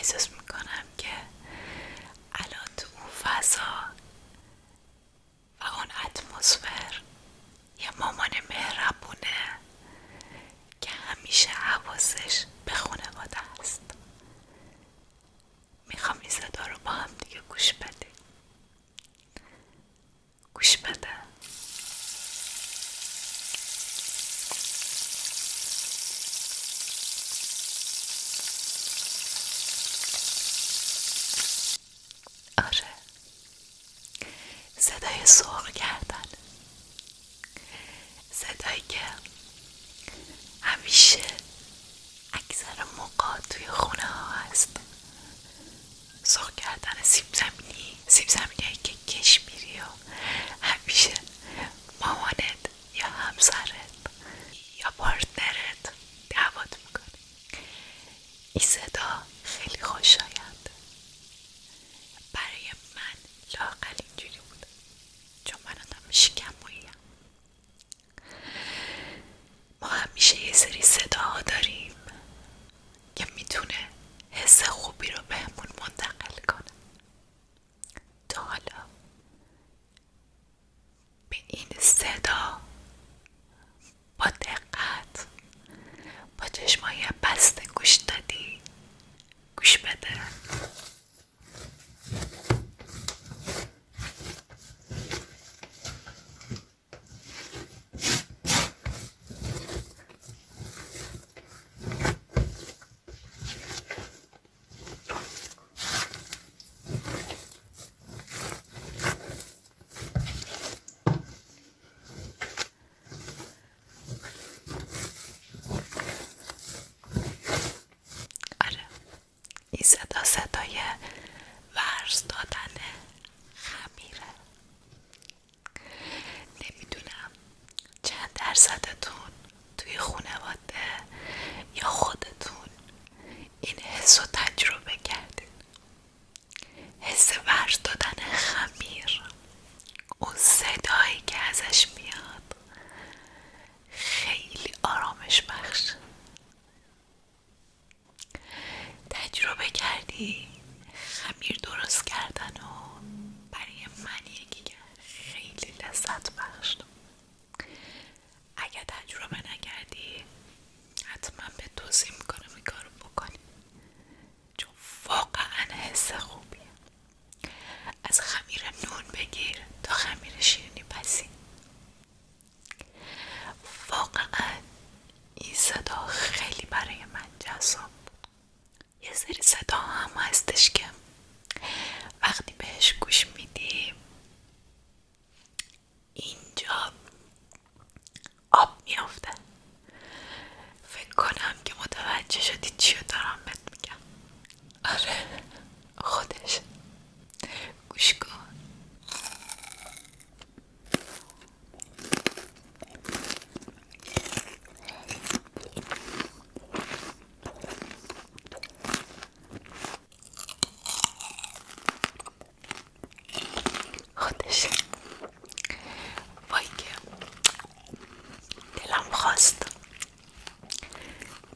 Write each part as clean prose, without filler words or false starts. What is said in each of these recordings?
احساس میکنم که الان تو اون فضا و اون اتمسفر یه مامان مهربونه که همیشه حواسش به خانواده است. میخوام این صدا رو با هم دیگه گوش بدیم. گوش بده. آره، صدای سرخ کردن، صدایی که همیشه اکثر موقع توی خونه ها هست. سرخ کردن سیب زمینی که کش میری و همیشه مامانت یا همسرت یا پارتنرت دعوت میکنه. این صدا خیلی خوشایند. برای من لااقل اینجوری بوده، چون من آدم شکموییم. ما همیشه یه سری صداها داریم که میتونه حس خوبی رو بهمون منتقل کنه. تا حالا به این صدا با دقت با چشمای بسته گوش دادی؟ گوش بده. آره، این صدا صدای ورز دادن خمیره. نمیدونم چند درصدتون توی خانواده یا خودتون این حس رو تجربه کردین. حس ورز دادن خمیر، اون صدایی که ازش میاد خیلی آرامش بخش. تجربه کردی خمیر درست کردن و برای من یکی که خیلی لذت بخش. اگه تجربه نکردی حتما به توصیه میکنم این کارو بکنی، چون واقعا حس خوبیه. از خمیر نون بگیر تا خمیر شیرینی پزی، واقعا این صدا خیلی برای من جذاب بود. یه سری صدا هم هستش که وقتی بهش گوش میدی اینجا آب میافته. فکر کنم که متوجه شدی چیو دارم بهت میگم. آره، خودش. گوش کن. خودش. وای که دلم خواست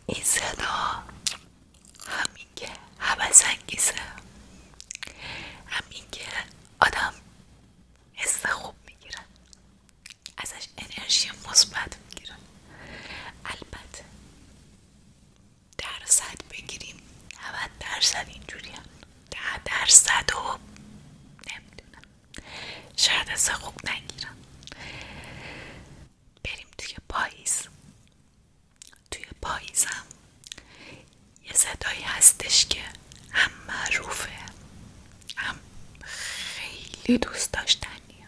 این صدا همین که هوس انگیزه، همین که آدم حس خوب میگیره، ازش انرژی مثبت میگیره. البته درصد بگیریم 90% اینجوری هم، 10% و نمیدونم شاید حس خوب نگیرم. بریم توی پاییز. توی پاییزم یه صدایی هستش که هم معروفه هم خیلی دوست داشتنیه.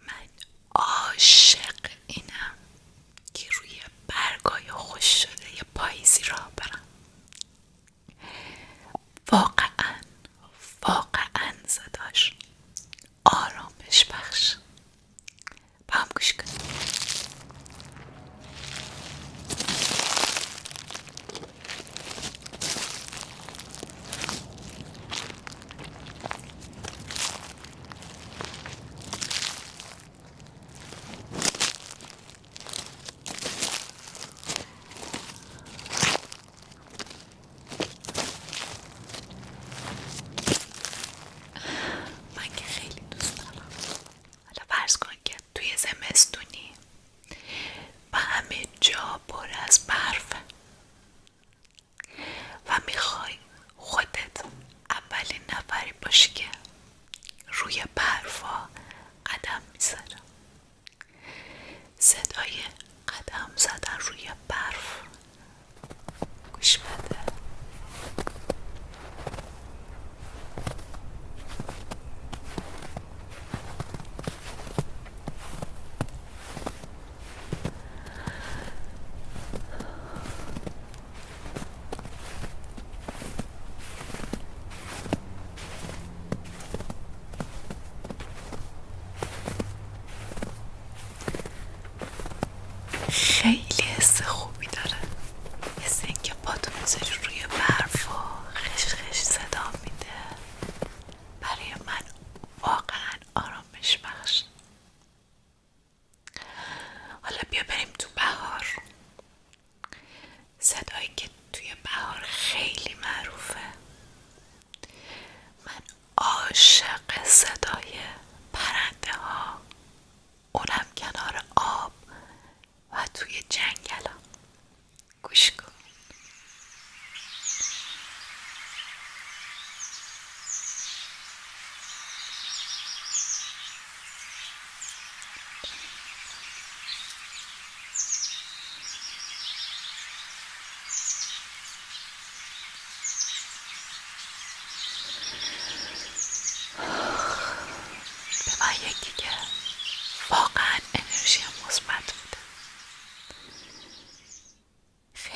من عاشق اینم که روی برگای خوش شده یه پاییزی راه برم. واقعا واقعا صداش آرامش بخش. با هم گوش کنیم.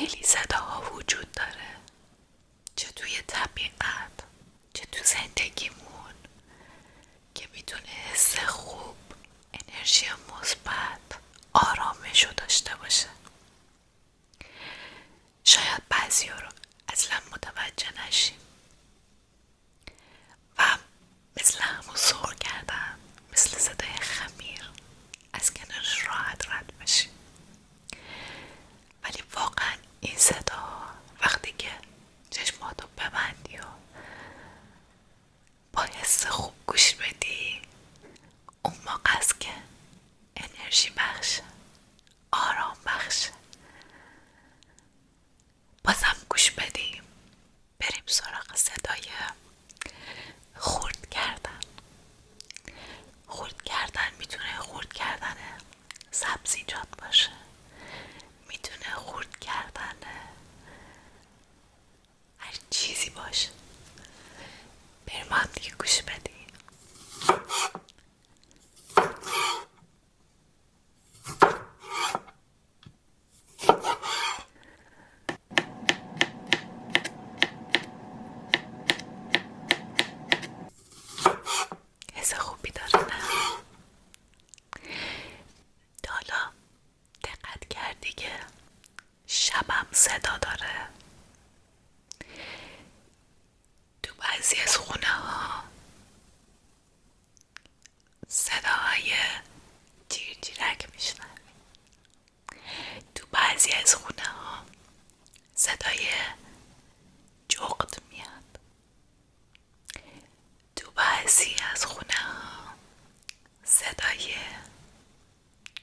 خیلی صداها وجود داره، چه توی طبیعت چه تو زندگیمون، که میتونه حس خوب، انرژی مثبت، آرامش رو داشته باشه. شاید بعضیا رو اصلا متوجه نشیم و مثل همون سر کردن، مثل صدای خمیر از کنارش راحت رد بشیم. ولی واقعا این صدا وقتی که چشماتو ببندی و با حس خوب گوش بدی، اون موقع است که انرژی بخشه، آرام بخشه. بازم گوش بدیم، بریم سراغ صدای خورد کردن. خورد کردن میتونه خورد کردن سبزیجات باشه، میتونه خورد کردن هر چیزی باشه. بریم هم دیگه گوش بدیم. حس خوبی داره نه؟ حالا دقت کردی که شبم صدا داره؟ تو بعضی از خونه ها صداهای جیرجیرک میشنوی، تو بعضی از خونه ها صدای جغد میاد، تو بعضی از خونه ها صدای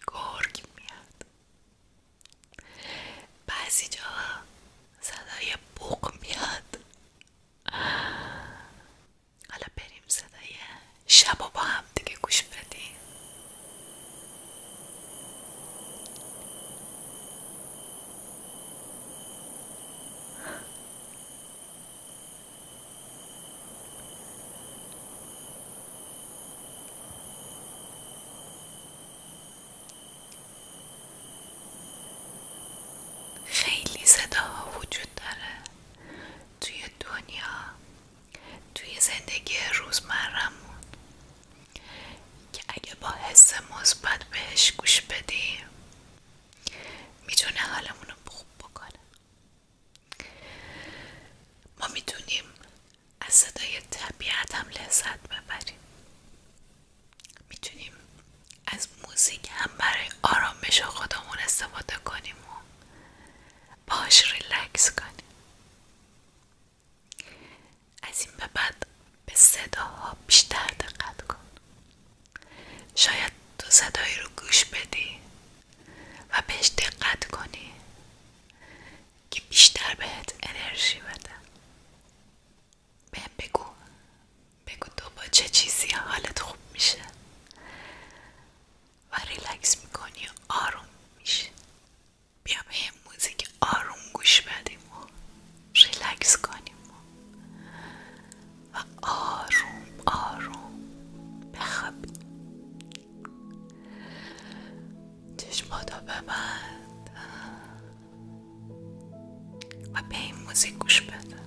گرگ میاد، بعضی جا صدای بوق میاد. حالا بریم صدای شب با هم دیگه گوش بدیم. خیلی صداها وجود داره توی دنیا، توی زندگی روزمرمون، که اگه با حس مثبت بهش گوش بدیم میتونه حالمون رو خوب بکنه. ما میتونیم از صدای طبیعت هم لذت ببریم، میتونیم از موزیک هم برای آرامش خودمون استفاده کنیم و باهاش ریلکس کنیم. از این به بعد به صداها بیشتر دقت کن. شاید تو صدایی رو گوش بدی و بهش دقت کنی که بیشتر بهت انرژی بده. بهم بگو تو با چه چیزی حالت خوب میشه و ریلکس میکنی و آروم میشه. بیا به یه موزیک آروم گوش بدیم و ریلکس کنیم و آروم آروم بخوابیم. چشماتو ببند و به این موزیک گوش بده.